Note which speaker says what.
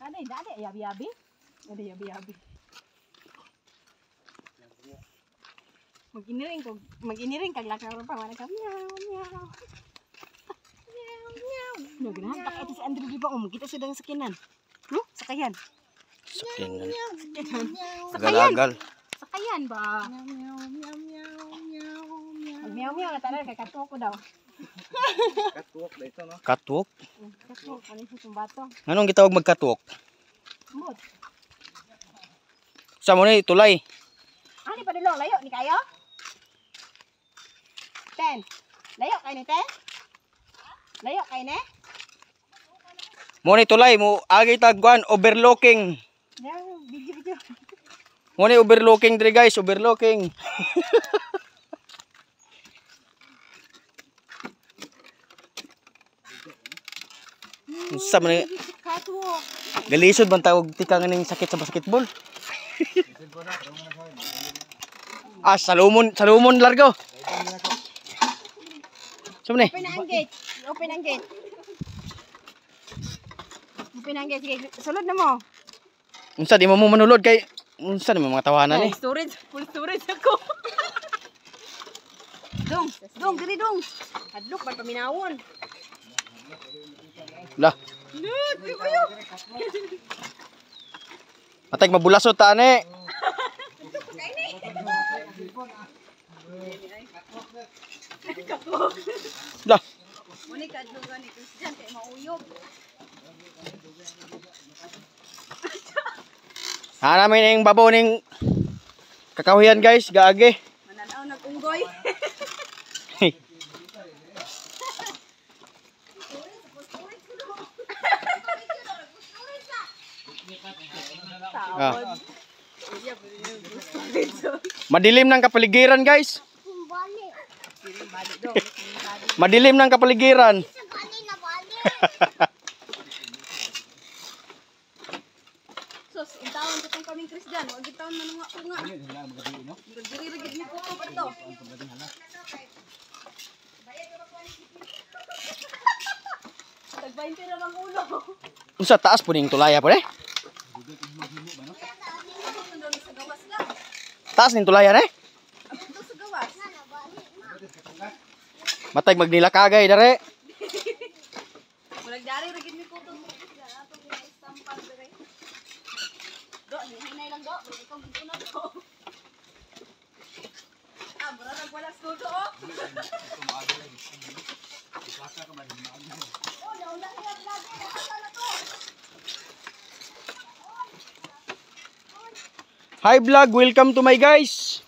Speaker 1: Ada yabi-yabi. Ada yabi-yabi. Mag-iniring kag lakar pa wala ka. Meow meow. Meow meow. No, ganahan tak ito si Andrew di ba kita sedang sakinan. Sakayan.
Speaker 2: Sakinan.
Speaker 1: Sakayan.
Speaker 2: Galagal.
Speaker 1: Sakayan ba? Meow meow meow meow meow. Meow meow na tanan kay katuok ko daw.
Speaker 3: Katuok ba ito, no?
Speaker 2: Katuok?
Speaker 1: Katuok ano sa tumbato.
Speaker 2: Anong gitawag magkatuok?
Speaker 1: Mut.
Speaker 2: Sa mo ni tulay.
Speaker 1: Ani pa dulong layo ni kayo? Ten. Layo kay ni ten? Layo kay ni?
Speaker 2: Mo ni tulay mo agi tagwan overlooking.
Speaker 1: Video.
Speaker 2: Mo ni overlooking diri guys, overlooking. Unsa man ni
Speaker 1: Katuok.
Speaker 2: galisod man tawag tika nga ning sakit sa basketball. Salumon largo. Sumni.
Speaker 1: Open ang gate. Open ang gate. Open ang gate. Sige, sulod na mo.
Speaker 2: Unsa di mo manulod kay unsa naman mga tawanan ni?
Speaker 1: Full storage ako. Dong, diri dong. Hadlok ba paminawon?
Speaker 2: Lah. Matay mabulasot ta ani. Lah.
Speaker 1: Muni kadlok gani Christian kay mauyog.
Speaker 2: Namin yung babaw ning kakahuyan guys, gaagi.
Speaker 1: Mananaw nagunggoy.
Speaker 2: Ah. Madilim ng kapaligiran guys. Madilim ng kapaligiran.
Speaker 1: Sos, intawon ko tong kaming Christian, wag gitawon manunga unga. Diri-diri ni ko pa to. Tag-20 ra bang ulo.
Speaker 2: Unsa taas po ning tulaya po Taas ning tulaya
Speaker 1: Ito sa gawas.
Speaker 2: Matay magnilakagay dare.
Speaker 1: Mulag dari ra gid mi ko tong Christian, ato gina-stampal dire. Do, hinay lang do, ikaw gusto na to. Bro, wala studio oh.
Speaker 2: Hi vlog, welcome to my guys.